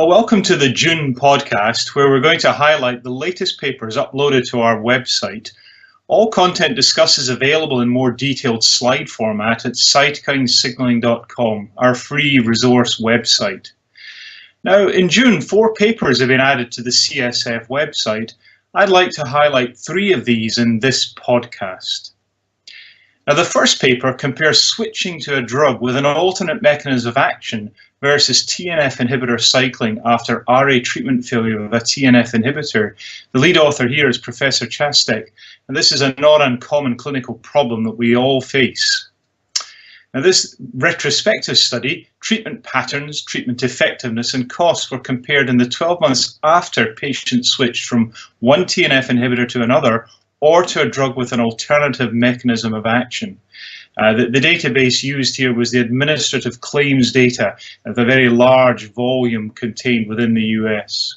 Well, welcome to the June podcast, where we're going to highlight the latest papers uploaded to our website. All content discussed is available in more detailed slide format at cytokinesignaling.com, our free resource website. Now, in June, 4 papers have been added to the CSF website. I'd like to highlight 3 of these in this podcast. Now, the first paper compares switching to a drug with an alternate mechanism of action versus TNF inhibitor cycling after RA treatment failure with a TNF inhibitor. The lead author here is Professor Chastek, and this is a not uncommon clinical problem that we all face. Now, this retrospective study, treatment patterns, treatment effectiveness, and costs were compared in the 12 months after patients switched from one TNF inhibitor to another or to a drug with an alternative mechanism of action. The database used here was the administrative claims data of a very large volume contained within the US.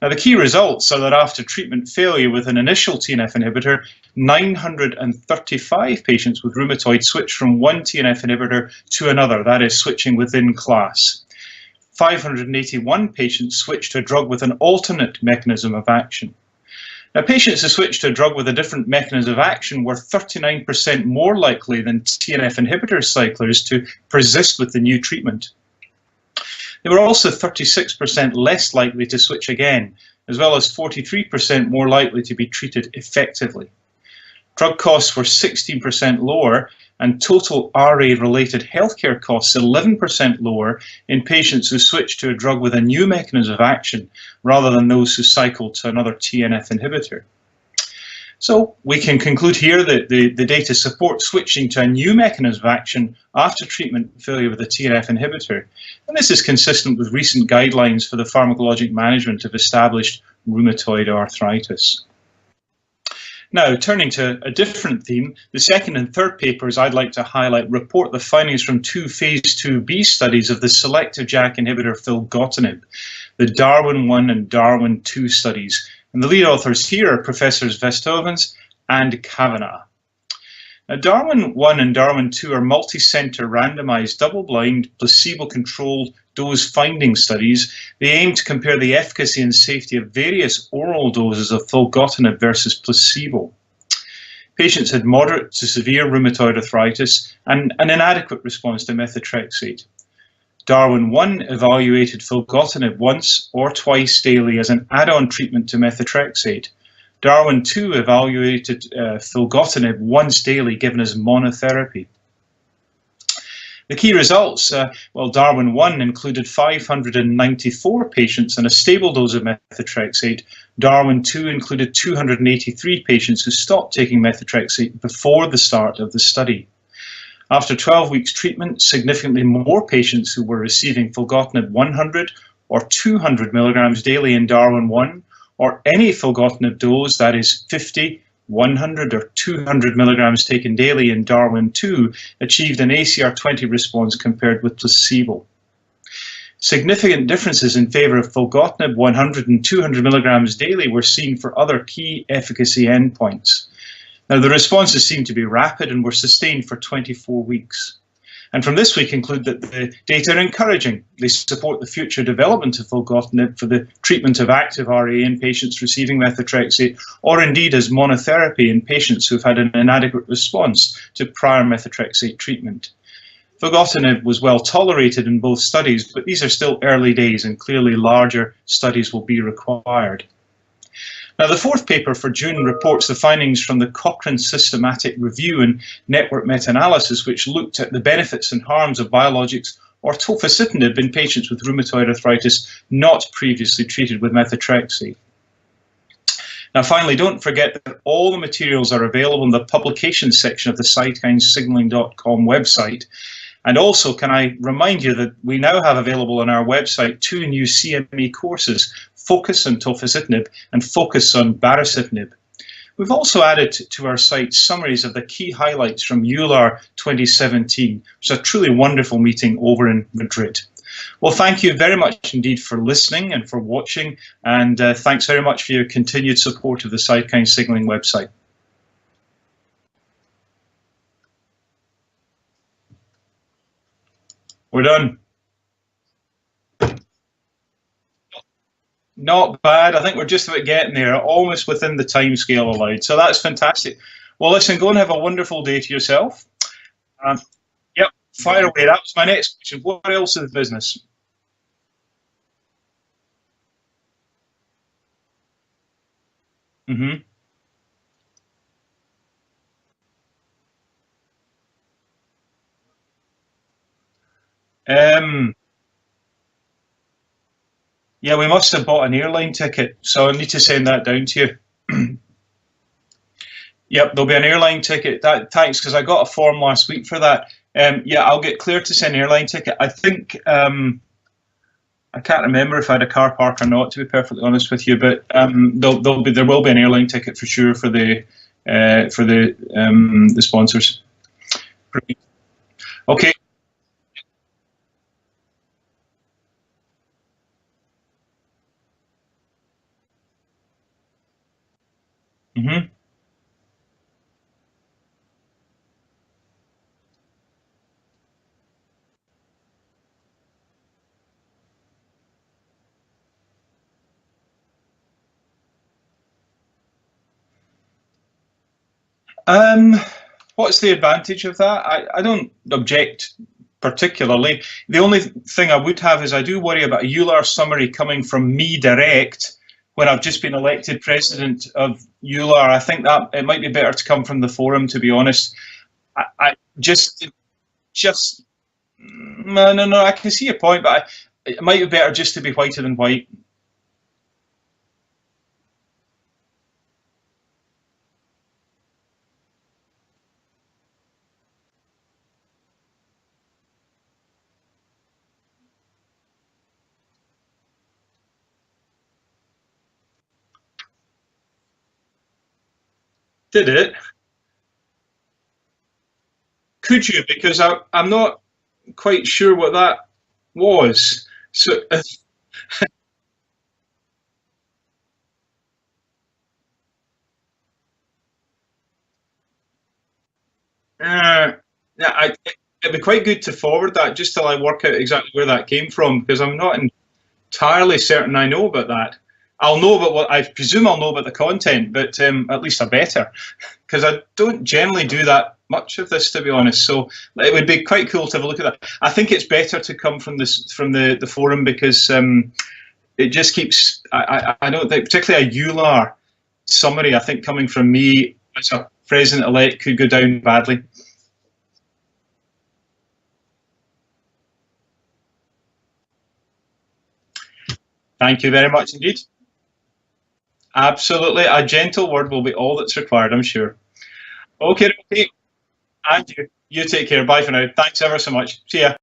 Now, the key results are that after treatment failure with an initial TNF inhibitor, 935 patients with rheumatoid switched from one TNF inhibitor to another, that is, switching within class. 581 patients switched to a drug with an alternate mechanism of action. Now, patients who switched to a drug with a different mechanism of action were 39% more likely than TNF inhibitor cyclers to persist with the new treatment. They were also 36% less likely to switch again, as well as 43% more likely to be treated effectively. Drug costs were 16% lower, and total RA-related healthcare costs 11% lower in patients who switched to a drug with a new mechanism of action rather than those who cycled to another TNF inhibitor. So we can conclude here that the data support switching to a new mechanism of action after treatment failure with a TNF inhibitor. And this is consistent with recent guidelines for the pharmacologic management of established rheumatoid arthritis. Now, turning to a different theme, the second and third papers I'd like to highlight report the findings from 2 phase 2b studies of the selective JAK inhibitor filgotinib, the Darwin-1 and Darwin-2 studies. And the lead authors here are Professors Vestovens and Kavanagh. Now, Darwin-1 and Darwin-2 are multi-center randomized, double-blind, placebo-controlled dose-finding studies. They aim to compare the efficacy and safety of various oral doses of filgotinib versus placebo. Patients had moderate to severe rheumatoid arthritis and an inadequate response to methotrexate. Darwin-1 evaluated filgotinib once or twice daily as an add-on treatment to methotrexate. Darwin-2 evaluated filgotinib once daily given as monotherapy. The key results, Darwin-1 included 594 patients on a stable dose of methotrexate. Darwin-2 included 283 patients who stopped taking methotrexate before the start of the study. After 12 weeks treatment, significantly more patients who were receiving filgotinib 100 or 200 milligrams daily in Darwin-1, or any filgotinib dose, that is 50, 100 or 200 milligrams taken daily in Darwin-2, achieved an ACR20 response compared with placebo. Significant differences in favor of filgotinib 100 and 200 milligrams daily were seen for other key efficacy endpoints. Now, the responses seemed to be rapid and were sustained for 24 weeks. And from this, we conclude that the data are encouraging. They support the future development of filgotinib for the treatment of active RA in patients receiving methotrexate, or indeed as monotherapy in patients who've had an inadequate response to prior methotrexate treatment. Filgotinib was well tolerated in both studies, but these are still early days and clearly larger studies will be required. Now, the fourth paper for June reports the findings from the Cochrane Systematic Review and Network Meta-Analysis, which looked at the benefits and harms of biologics or tofacitinib in patients with rheumatoid arthritis not previously treated with methotrexate. Now, finally, don't forget that all the materials are available in the publications section of the cytokinesignaling.com website. And also, can I remind you that we now have available on our website 2 new CME courses, Focus on Tofacitinib and Focus on Baricitinib. We've also added to our site summaries of the key highlights from EULAR 2017, which is a truly wonderful meeting over in Madrid. Well, thank you very much indeed for listening and for watching, and thanks very much for your continued support of the Cytokine Signalling website. We're done. Not bad. I think we're just about getting there, almost within the time scale allowed. So that's fantastic. Well, listen, go and have a wonderful day to yourself. Um, yep, fire away. That was my next question. What else is the business? Hmm. Um, yeah, we must have bought an airline ticket, so I need to send that down to you. Yep, there'll be an airline ticket. That thanks, because I got a form last week for that. Yeah, I'll get Claire to send an airline ticket. I think I can't remember if I had a car park or not, to be perfectly honest with you. But there will be an airline ticket for sure for the sponsors. Okay. Hmm. Um, what's the advantage of that? I don't object particularly. The only thing I would have is I do worry about a EULAR summary coming from me direct when I've just been elected president of EULAR. I think that it might be better to come from the forum, to be honest. I just no, no, no. I can see your point, but it might be better just to be whiter than white. Did it? Could you? Because I'm not quite sure what that was. So, yeah, it'd be quite good to forward that just till I work out exactly where that came from, because I'm not entirely certain I know about that. I'll know about what I presume I'll know about the content, but at least I better, because I don't generally do that much of this, to be honest. So it would be quite cool to have a look at that. I think it's better to come from the forum, because it just keeps. I don't think, particularly a EULAR summary, I think coming from me as a president elect could go down badly. Thank you very much indeed. Absolutely. A gentle word will be all that's required, I'm sure. Okay, okay. And you take care. Bye for now. Thanks ever so much. See ya.